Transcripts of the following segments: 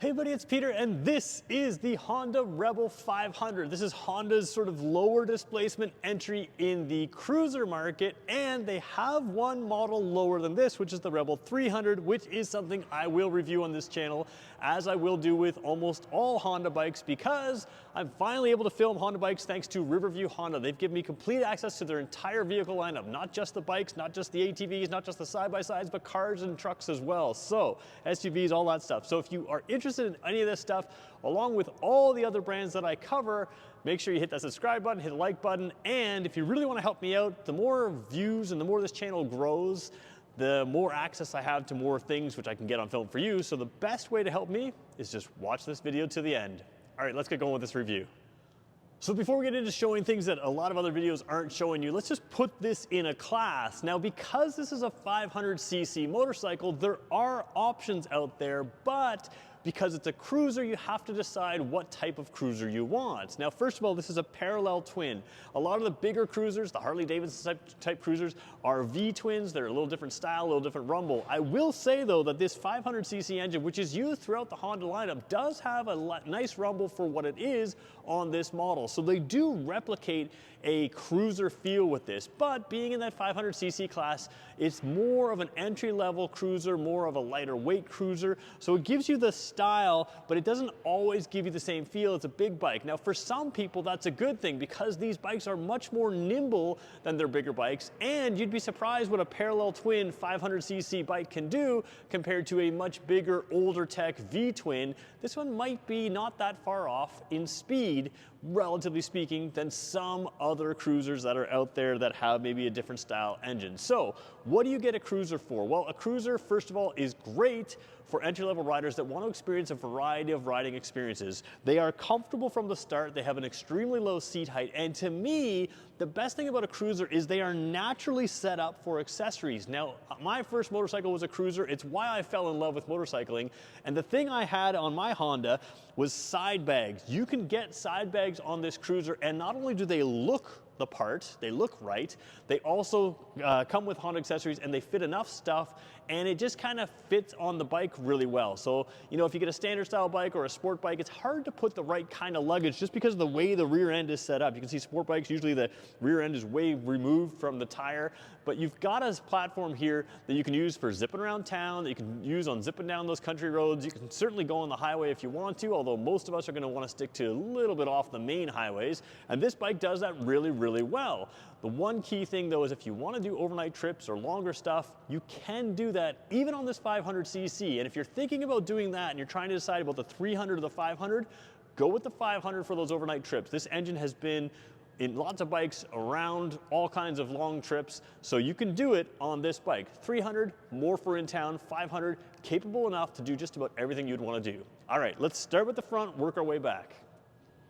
Hey buddy, it's Peter, and this is the Honda Rebel 500. This is Honda's sort of lower displacement entry in the cruiser market, and they have one model lower than this, which is the Rebel 300, which is something I will review on this channel, as I will do with almost all Honda bikes, because I'm finally able to film Honda bikes thanks to Riverview Honda. They've given me complete access to their entire vehicle lineup, not just the bikes, not just the ATVs, not just the side-by-sides, but cars and trucks as well. So SUVs, all that stuff. So if you are interested in any of this stuff, along with all the other brands that I cover, make sure you hit that subscribe button, hit the like button, and if you really want to help me out, the more views and the more this channel grows, the more access I have to more things which I can get on film for you. So the best way to help me is just watch this video to the end. All right, let's get going with this review. So before we get into showing things that a lot of other videos aren't showing you, let's just put this in a class. Now, because this is a 500cc motorcycle, there are options out there, but because it's a cruiser, you have to decide what type of cruiser you want. Now, first of all, this is a parallel twin. A lot of the bigger cruisers, the Harley-Davidson type cruisers, are V-twins. They're a little different style, a little different rumble. I will say, though, that this 500cc engine, which is used throughout the Honda lineup, does have a nice rumble for what it is on this model. So they do replicate a cruiser feel with this, but being in that 500cc class, it's more of an entry-level cruiser, more of a lighter weight cruiser. So it gives you the style, but it doesn't always give you the same feel. It's a big bike. Now, for some people, that's a good thing because these bikes are much more nimble than their bigger bikes, and you'd be surprised what a parallel twin 500cc bike can do compared to a much bigger, older tech V-twin. This one might be not that far off in speed, relatively speaking, than some other cruisers that are out there that have maybe a different style engine. So what do you get a cruiser for? Well, a cruiser, first of all, is great for entry-level riders that want to experience a variety of riding experiences. They are comfortable from the start, they have an extremely low seat height, and to me, the best thing about a cruiser is they are naturally set up for accessories. Now, my first motorcycle was a cruiser. It's why I fell in love with motorcycling, and the thing I had on my Honda was side bags. You can get side bags on this cruiser, and not only do they look the part, they look right, they also come with Honda accessories, and they fit enough stuff, and it just kind of fits on the bike really well. So, you know, if you get a standard style bike or a sport bike, it's hard to put the right kind of luggage just because of the way the rear end is set up. You can see sport bikes, usually the rear end is way removed from the tire, but you've got a platform here that you can use for zipping around town, that you can use on zipping down those country roads. You can certainly go on the highway if you want to, although most of us are going to want to stick to a little bit off the main highways, and this bike does that really well. The one key thing, though, is if you want to do overnight trips or longer stuff, you can do that even on this 500cc. And if you're thinking about doing that and you're trying to decide about the 300 or the 500, go with the 500 for those overnight trips. This engine has been in lots of bikes around all kinds of long trips, so you can do it on this bike. 300, more for in town, 500, capable enough to do just about everything you'd want to do. All right, let's start with the front, work our way back.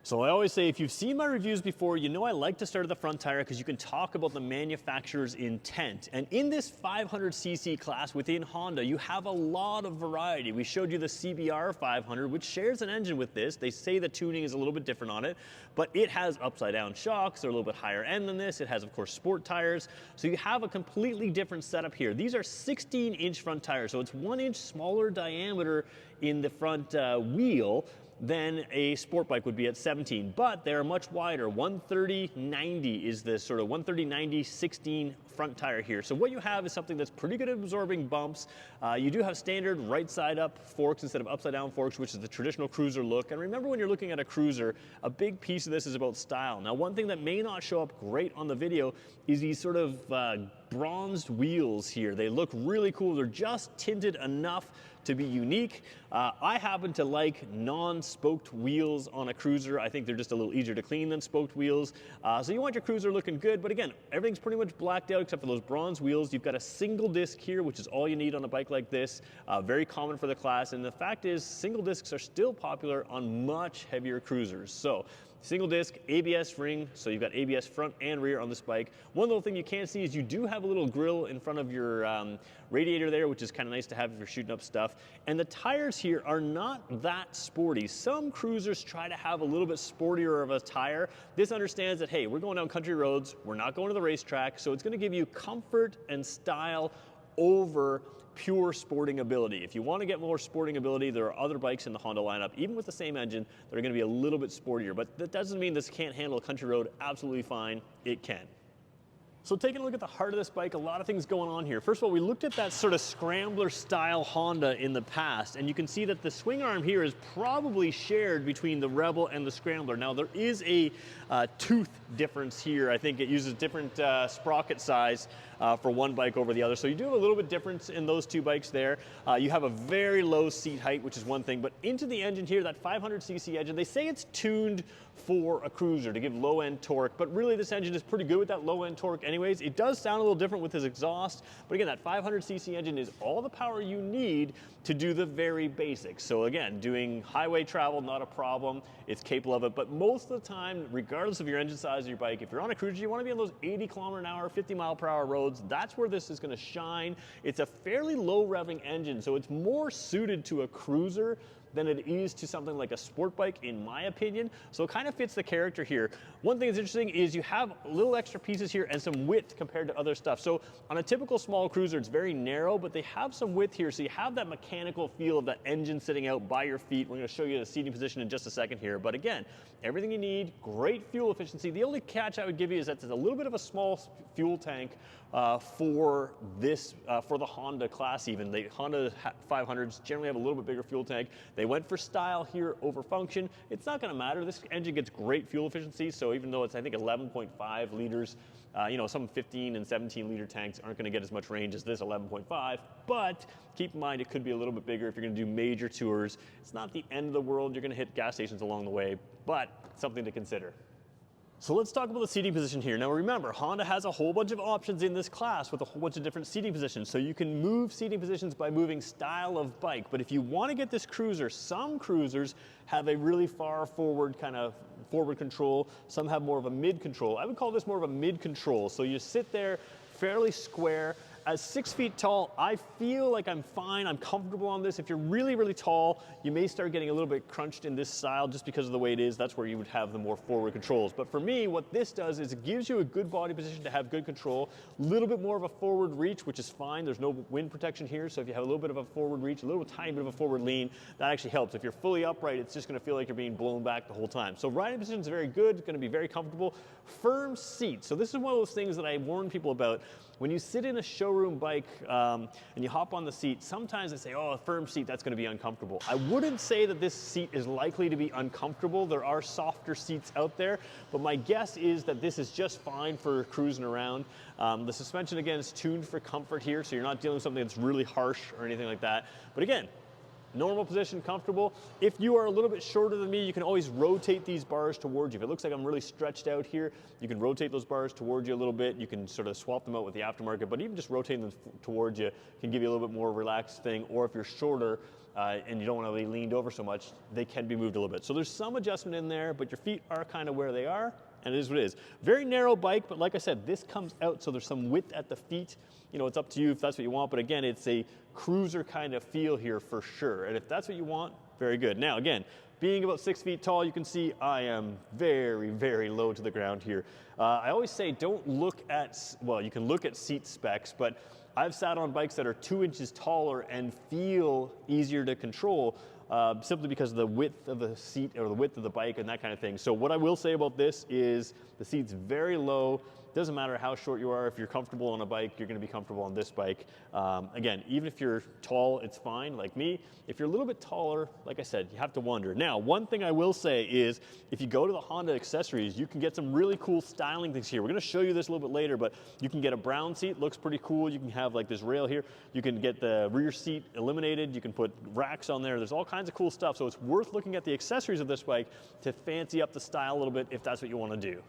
So I always say, if you've seen my reviews before, you know I like to start at the front tire because you can talk about the manufacturer's intent. And in this 500cc class within Honda, you have a lot of variety. We showed you the CBR 500, which shares an engine with this. They say the tuning is a little bit different on it, but it has upside down shocks. They're a little bit higher end than this. It has, of course, sport tires. So you have a completely different setup here. These are 16-inch front tires, so it's 1 inch smaller diameter in the front wheel than a sport bike would be at 17, but they're much wider. 130/90 is the sort of 130/90/16 front tire here. So what you have is something that's pretty good at absorbing bumps. You do have standard right side up forks instead of upside down forks, which is the traditional cruiser look. And remember, when you're looking at a cruiser, a big piece of this is about style. Now, one thing that may not show up great on the video is these sort of bronzed wheels here. They look really cool. They're just tinted enough to be unique. I happen to like non-spoked wheels on a cruiser. I think they're just a little easier to clean than spoked wheels. So you want your cruiser looking good, but again, everything's pretty much blacked out except for those bronze wheels. You've got a single disc here, which is all you need on a bike like this. Very common for the class, and the fact is single discs are still popular on much heavier cruisers. So single disc, ABS ring, so you've got ABS front and rear on this bike. One little thing you can't see is you do have a little grill in front of your radiator there, which is kind of nice to have if you're shooting up stuff. And the tires here are not that sporty. Some cruisers try to have a little bit sportier of a tire. This understands that, hey, we're going down country roads, we're not going to the racetrack, so it's going to give you comfort and style over pure sporting ability. If you want to get more sporting ability, there are other bikes in the Honda lineup, even with the same engine, that are going to be a little bit sportier. But that doesn't mean this can't handle a country road absolutely fine. It can. So taking a look at the heart of this bike, a lot of things going on here. First of all, we looked at that sort of scrambler style Honda in the past, and you can see that the swing arm here is probably shared between the Rebel and the Scrambler. Now there is a tooth difference here. I think it uses different sprocket size for one bike over the other. So you do have a little bit difference in those two bikes there. You have a very low seat height, which is one thing, but into the engine here, that 500cc engine, they say it's tuned for a cruiser to give low end torque, but really this engine is pretty good with that low end torque anyways. It does sound a little different with his exhaust, but again, that 500cc engine is all the power you need to do the very basics. So again, doing highway travel, not a problem. It's capable of it, but most of the time, regardless of your engine size of your bike, if you're on a cruiser, you want to be on those 80km/h, 50-mile-per-hour roads. That's where this is going to shine. It's a fairly low revving engine, so it's more suited to a cruiser than it is to something like a sport bike, in my opinion. So it kind of fits the character here. One thing that's interesting is you have little extra pieces here and some width compared to other stuff. So on a typical small cruiser, it's very narrow, but they have some width here. So you have that mechanical feel of that engine sitting out by your feet. We're going to show you the seating position in just a second here. But again, everything you need, great fuel efficiency. The only catch I would give you is that it's a little bit of a small fuel tank for the Honda class even. The Honda 500s generally have a little bit bigger fuel tank. They went for style here over function. It's not going to matter. This engine gets great fuel efficiency, so even though it's, I think, 11.5 liters, some 15 and 17 liter tanks aren't going to get as much range as this 11.5, but keep in mind it could be a little bit bigger if you're going to do major tours. It's not the end of the world. You're going to hit gas stations along the way, but something to consider. So let's talk about the seating position here. Now remember, Honda has a whole bunch of options in this class with a whole bunch of different seating positions. So you can move seating positions by moving style of bike. But if you want to get this cruiser, some cruisers have a really far forward kind of forward control. Some have more of a mid control. I would call this more of a mid control. So you sit there fairly square. As 6 feet tall, I feel like I'm fine. I'm comfortable on this. If you're really, really tall, you may start getting a little bit crunched in this style just because of the way it is. That's where you would have the more forward controls. But for me, what this does is it gives you a good body position to have good control, a little bit more of a forward reach, which is fine. There's no wind protection here. So if you have a little bit of a forward reach, a little tiny bit of a forward lean, that actually helps. If you're fully upright, it's just going to feel like you're being blown back the whole time. So riding position is very good. It's going to be very comfortable. Firm seat. So this is one of those things that I warn people about. When you sit in a showroom bike and you hop on the seat, sometimes they say, oh, a firm seat, that's going to be uncomfortable. I wouldn't say that this seat is likely to be uncomfortable. There are softer seats out there, but my guess is that this is just fine for cruising around. The suspension, again, is tuned for comfort here, so you're not dealing with something that's really harsh or anything like that. But again, normal position, comfortable. If you are a little bit shorter than me, you can always rotate these bars towards you. If it looks like I'm really stretched out here, you can rotate those bars towards you a little bit. You can sort of swap them out with the aftermarket, but even just rotating them towards you can give you a little bit more relaxed thing. Or if you're shorter and you don't want to be leaned over so much, they can be moved a little bit. So there's some adjustment in there, but your feet are kind of where they are, and it is what it is. Very narrow bike, but like I said, this comes out, so there's some width at the feet. You know, it's up to you if that's what you want, but again, it's a cruiser kind of feel here for sure. And if that's what you want, very good. Now, again, being about 6 feet tall, you can see I am very, very low to the ground here. I always say don't look at, well, you can look at seat specs, but I've sat on bikes that are 2 inches taller and feel easier to control simply because of the width of the seat or the width of the bike and that kind of thing. So what I will say about this is the seat's very low. Doesn't matter how short you are. If you're comfortable on a bike, you're going to be comfortable on this bike. Again, even if you're tall, it's fine, like me. If you're a little bit taller, like I said, you have to wonder. Now, one thing I will say is if you go to the Honda accessories, you can get some really cool styling things here. We're going to show you this a little bit later, but you can get a brown seat, looks pretty cool. You can have like this rail here. You can get the rear seat eliminated. You can put racks on there. There's all kinds of cool stuff. So it's worth looking at the accessories of this bike to fancy up the style a little bit if that's what you want to do.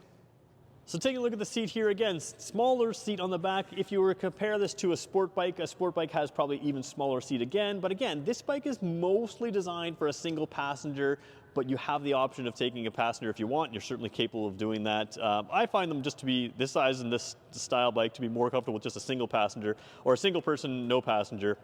So taking a look at the seat here again, smaller seat on the back. If you were to compare this to a sport bike has probably even smaller seat again. But again, this bike is mostly designed for a single passenger, but you have the option of taking a passenger if you want. You're certainly capable of doing that. I find them just to be this size and this style bike to be more comfortable with just a single passenger or a single person, no passenger.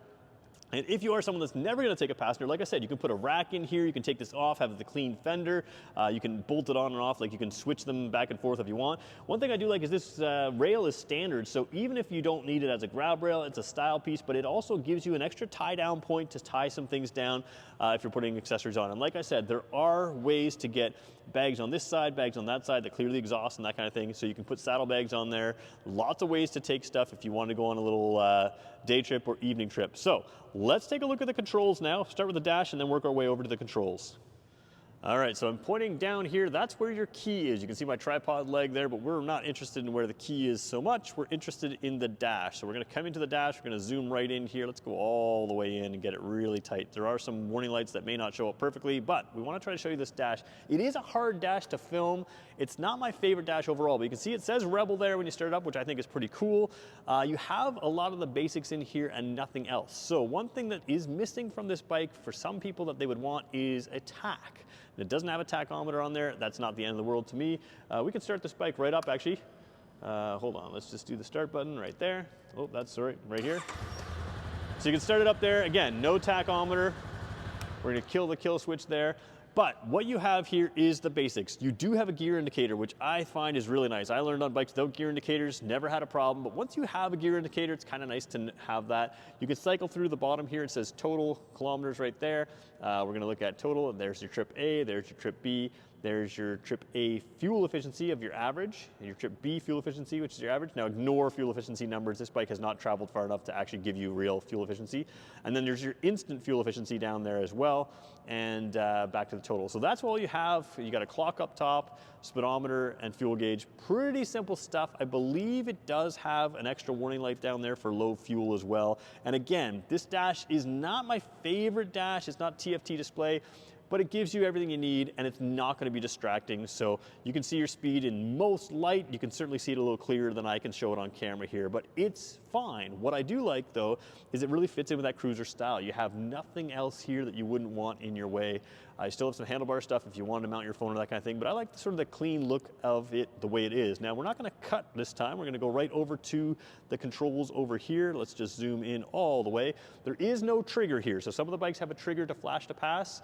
And if you are someone that's never going to take a passenger, like I said, you can put a rack in here, you can take this off, have the clean fender, you can bolt it on and off, like you can switch them back and forth if you want. One thing I do like is this rail is standard, so even if you don't need it as a grab rail, it's a style piece, but it also gives you an extra tie down point to tie some things down if you're putting accessories on. And like I said, there are ways to get bags on this side, bags on that side that clear the exhaust and that kind of thing, so you can put saddlebags on there. Lots of ways to take stuff if you want to go on a little day trip or evening trip. So let's take a look at the controls now. Start with the dash and then work our way over to the controls. All right, so I'm pointing down here. That's where your key is. You can see my tripod leg there, but we're not interested in where the key is so much. We're interested in the dash. So we're gonna come into the dash. We're gonna zoom right in here. Let's go all the way in and get it really tight. There are some warning lights that may not show up perfectly, but we wanna try to show you this dash. It is a hard dash to film. It's not my favorite dash overall, but you can see it says Rebel there when you start it up, which I think is pretty cool. You have a lot of the basics in here and nothing else. So one thing that is missing from this bike for some people that they would want is a tack. It doesn't have a tachometer on there. That's not the end of the world to me. We can start this bike right up, actually. Hold on, let's just do the start button right there. Oh, that's sorry, right here. So you can start it up there. Again, no tachometer. We're gonna kill the kill switch there. But what you have here is the basics. You do have a gear indicator, which I find is really nice. I learned on bikes without gear indicators, never had a problem. But once you have a gear indicator, it's kind of nice to have that. You can cycle through the bottom here. It says total kilometers right there. We're gonna look at total. There's your trip A, there's your trip B. There's your trip A fuel efficiency of your average, and your trip B fuel efficiency, which is your average. Now ignore fuel efficiency numbers. This bike has not traveled far enough to actually give you real fuel efficiency. And then there's your instant fuel efficiency down there as well, and back to the total. So that's all you have. You got a clock up top, speedometer, and fuel gauge. Pretty simple stuff. I believe it does have an extra warning light down there for low fuel as well. And again, this dash is not my favorite dash. It's not TFT display, but it gives you everything you need and it's not gonna be distracting. So you can see your speed in most light. You can certainly see it a little clearer than I can show it on camera here, but it's fine. What I do like though, is it really fits in with that cruiser style. You have nothing else here that you wouldn't want in your way. I still have some handlebar stuff if you want to mount your phone or that kind of thing, but I like sort of the clean look of it the way it is. Now we're not gonna cut this time. We're gonna go right over to the controls over here. Let's just zoom in all the way. There is no trigger here. So some of the bikes have a trigger to flash to pass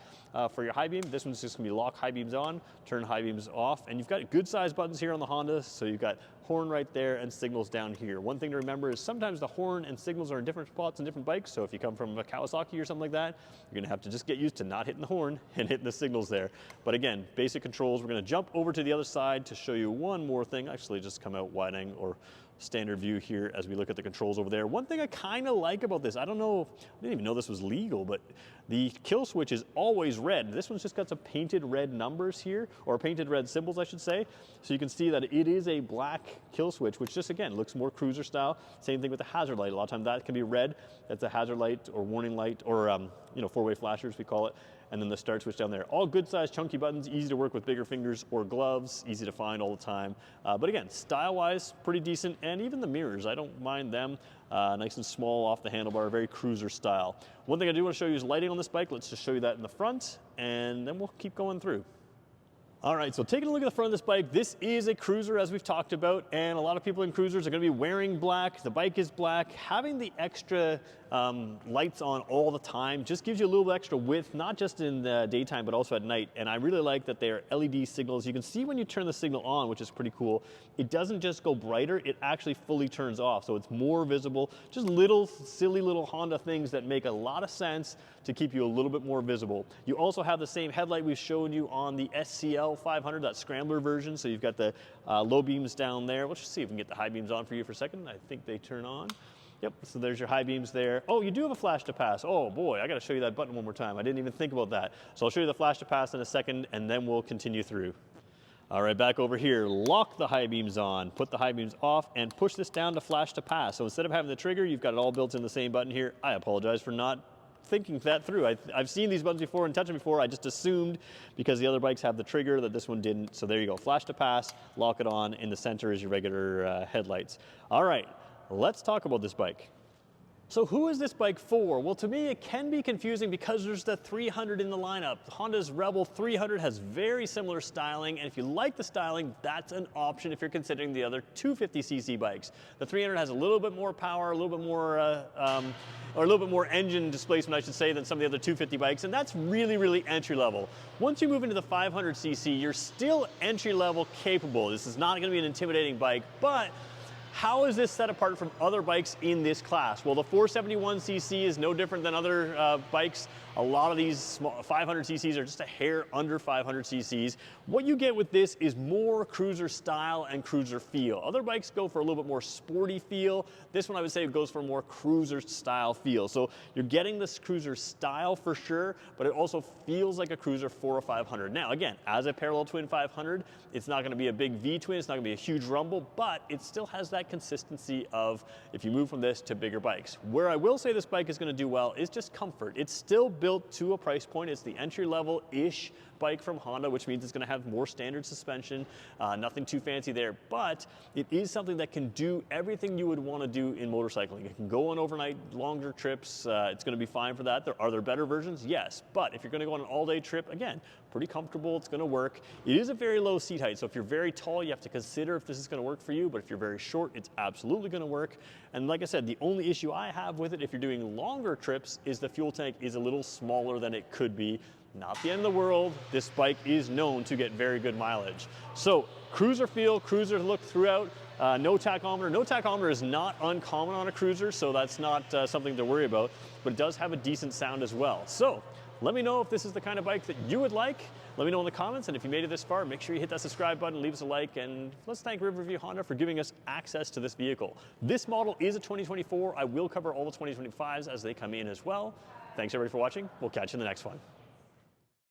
for your high beam. This one's just gonna be lock high beams on, turn high beams off, and you've got good sized buttons here on the Honda. So you've got horn right there and signals down here. One thing to remember is sometimes the horn and signals are in different spots in different bikes. So if you come from a Kawasaki or something like that, you're gonna have to just get used to not hitting the horn and hitting the signals there. But again, basic controls. We're gonna jump over to the other side to show you one more thing. Actually, just come out wide angle or standard view here as we look at the controls over there. One thing I kind of like about this, I don't know, I didn't even know this was legal, but the kill switch is always red. This one's just got some painted red numbers here, or painted red symbols, I should say. So you can see that it is a black kill switch, which just, again, looks more cruiser style. Same thing with the hazard light. A lot of times that can be red. That's a hazard light or warning light, or four-way flashers, we call it. And then the start switch down there. All good sized chunky buttons, easy to work with bigger fingers or gloves, easy to find all the time. But again, style-wise, pretty decent. And even the mirrors, I don't mind them. Nice and small off the handlebar, very cruiser style. One thing I do want to show you is lighting on this bike. Let's just show you that in the front, and then we'll keep going through. All right, so taking a look at the front of this bike, this is a cruiser as we've talked about, and a lot of people in cruisers are gonna be wearing black. The bike is black. Having the extra lights on all the time just gives you a little bit extra width, not just in the daytime, but also at night. And I really like that they're LED signals. You can see when you turn the signal on, which is pretty cool, it doesn't just go brighter, it actually fully turns off. So it's more visible, just little silly little Honda things that make a lot of sense to keep you a little bit more visible. You also have the same headlight we've shown you on the SCL 500, that scrambler version. So you've got the low beams down there. Let's just see if we can get the high beams on for you for a second. I think they turn on. Yep, so there's your high beams there. Oh, you do have a flash to pass. Oh boy, I gotta show you that button one more time. I didn't even think about that. So I'll show you the flash to pass in a second, and then we'll continue through. All right, back over here, lock the high beams on, put the high beams off, and push this down to flash to pass. So instead of having the trigger, you've got it all built in the same button here. I apologize for not thinking that through. I've seen these buttons before and touched them before. I just assumed because the other bikes have the trigger that this one didn't. So there you go, flash to pass, lock it on. In the center is your regular headlights. All right, let's talk about this bike. So who is this bike for? Well, to me, it can be confusing because there's the 300 in the lineup. Honda's Rebel 300 has very similar styling, and if you like the styling, that's an option if you're considering the other 250cc bikes. The 300 has a little bit more power, a little bit more, or a little bit more engine displacement, I should say, than some of the other 250 bikes, and that's really, really entry level. Once you move into the 500cc, you're still entry level capable. This is not going to be an intimidating bike, but how is this set apart from other bikes in this class? Well, the 471cc is no different than other bikes. A lot of these small 500cc's are just a hair under 500cc's. What you get with this is more cruiser style and cruiser feel. Other bikes go for a little bit more sporty feel. This one I would say goes for more cruiser style feel. So you're getting this cruiser style for sure, but it also feels like a cruiser for a 500. Now again, as a parallel twin 500, it's not gonna be a big V-twin, it's not gonna be a huge rumble, but it still has that consistency of if you move from this to bigger bikes. Where I will say this bike is gonna do well is just comfort. It's still built to a price point. It's the entry level-ish bike from Honda, which means it's going to have more standard suspension, nothing too fancy there, but it is something that can do everything you would want to do in motorcycling. It can go on overnight, longer trips. It's going to be fine for that. Are there better versions? Yes, but if you're going to go on an all-day trip, again, pretty comfortable, it's going to work. It is a very low seat height, so if you're very tall, you have to consider if this is going to work for you, but if you're very short, it's absolutely going to work. And like I said, the only issue I have with it if you're doing longer trips is the fuel tank is a little smaller than it could be. Not the end of the world. This bike is known to get very good mileage. So cruiser feel, cruiser look throughout, no tachometer. No tachometer is not uncommon on a cruiser, so that's not something to worry about, but it does have a decent sound as well. So let me know if this is the kind of bike that you would like. Let me know in the comments, and if you made it this far, make sure you hit that subscribe button, leave us a like, and let's thank Riverview Honda for giving us access to this vehicle. This model is a 2024. I will cover all the 2025s as they come in as well. Thanks everybody for watching. We'll catch you in the next one.